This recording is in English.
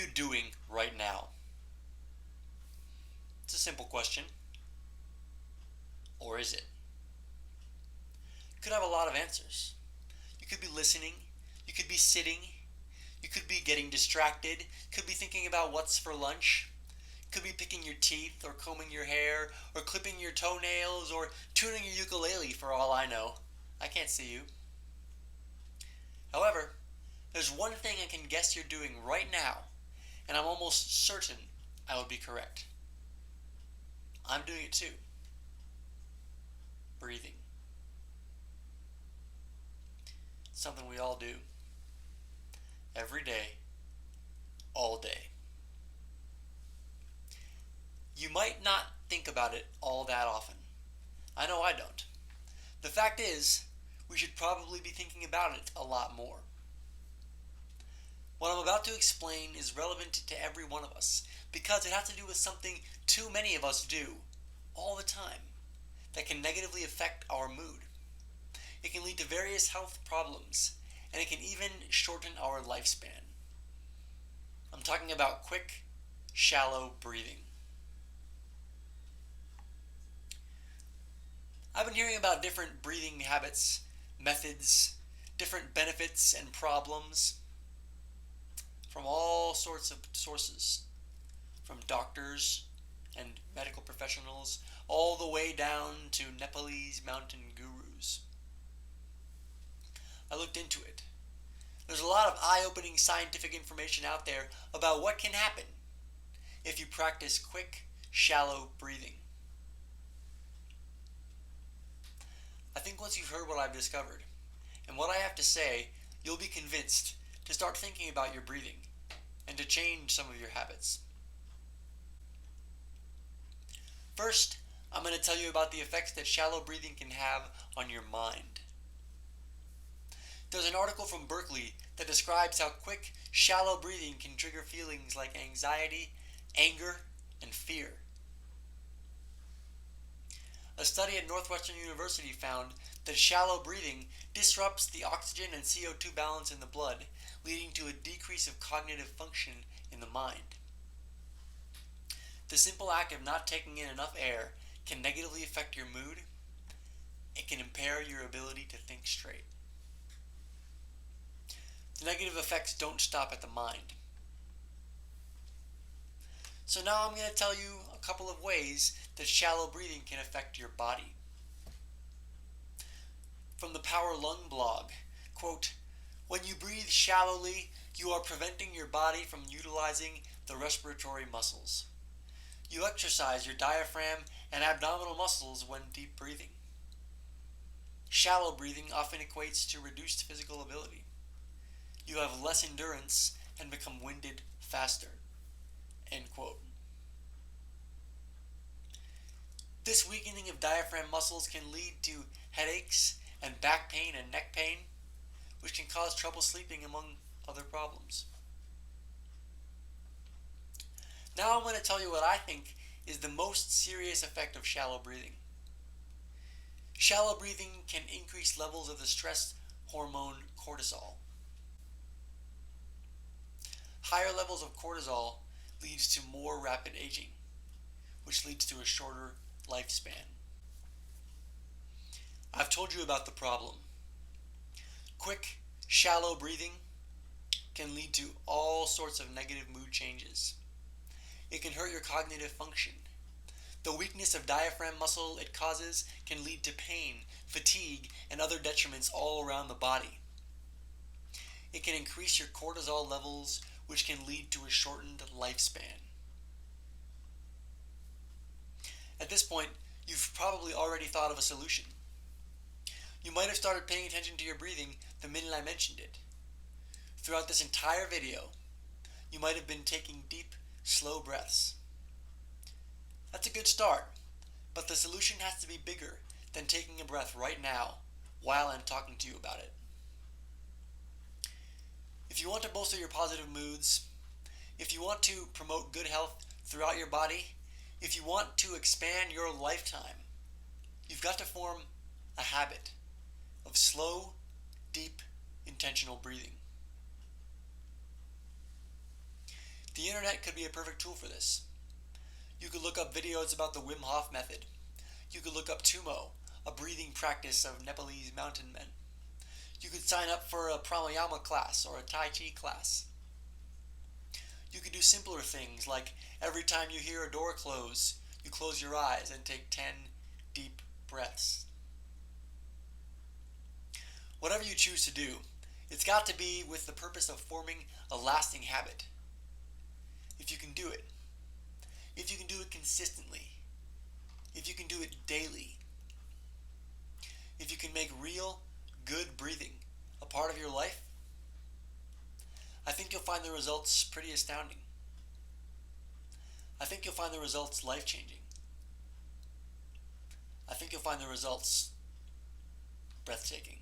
doing right now? It's a simple question. Or is it? You could have a lot of answers. You could be listening. You could be sitting. You could be getting distracted. You could be thinking about what's for lunch. You could be picking your teeth or combing your hair or clipping your toenails or tuning your ukulele for all I know. I can't see you. However, there's one thing I can guess you're doing right now, and I'm almost certain I would be correct. I'm doing it too. Breathing. Something we all do. Every day. All day. You might not think about it all that often. I know I don't. The fact is, we should probably be thinking about it a lot more. What I'm about to explain is relevant to every one of us because it has to do with something too many of us do all the time that can negatively affect our mood. It can lead to various health problems, and it can even shorten our lifespan. I'm talking about quick, shallow breathing. I've been hearing about different breathing habits, methods, different benefits and problems from all sorts of sources, from doctors and medical professionals all the way down to Nepalese mountain gurus. I looked into it. There's a lot of eye-opening scientific information out there about what can happen if you practice quick, shallow breathing. I think once you've heard what I've discovered and what I have to say, you'll be convinced to start thinking about your breathing and to change some of your habits. First, I'm going to tell you about the effects that shallow breathing can have on your mind. There's an article from Berkeley that describes how quick, shallow breathing can trigger feelings like anxiety, anger, and fear. A study at Northwestern University found that shallow breathing disrupts the oxygen and CO2 balance in the blood, leading to a decrease of cognitive function in the mind. The simple act of not taking in enough air can negatively affect your mood. It can impair your ability to think straight. The negative effects don't stop at the mind. So now I'm going to tell you a couple of ways that shallow breathing can affect your body. From the Power Lung blog, quote, "When you breathe shallowly, you are preventing your body from utilizing the respiratory muscles. You exercise your diaphragm and abdominal muscles when deep breathing. Shallow breathing often equates to reduced physical ability. You have less endurance and become winded faster." End quote. This weakening of diaphragm muscles can lead to headaches and back pain and neck pain, which can cause trouble sleeping among other problems. Now I'm going to tell you what I think is the most serious effect of shallow breathing. Shallow breathing can increase levels of the stress hormone cortisol. Higher levels of cortisol leads to more rapid aging, which leads to a shorter lifespan. I've told you about the problem. Quick, shallow breathing can lead to all sorts of negative mood changes. It can hurt your cognitive function. The weakness of diaphragm muscle it causes can lead to pain, fatigue, and other detriments all around the body. It can increase your cortisol levels, which can lead to a shortened lifespan. At this point, you've probably already thought of a solution. You might have started paying attention to your breathing the minute I mentioned it. Throughout this entire video, you might have been taking deep, slow breaths. That's a good start, but the solution has to be bigger than taking a breath right now while I'm talking to you about it. If you want to bolster your positive moods, if you want to promote good health throughout your body, if you want to expand your lifetime, you've got to form a habit of slow, deep, intentional breathing. The internet could be a perfect tool for this. You could look up videos about the Wim Hof method. You could look up Tumo, a breathing practice of Nepalese mountain men. You could sign up for a pranayama class or a Tai Chi class. You could do simpler things like every time you hear a door close, you close your eyes and take 10 deep breaths. Whatever you choose to do, it's got to be with the purpose of forming a lasting habit. If you can do it, if you can do it consistently, if you can do it daily, if you can make real, good breathing a part of your life, I think you'll find the results pretty astounding. I think you'll find the results life-changing. I think you'll find the results breathtaking.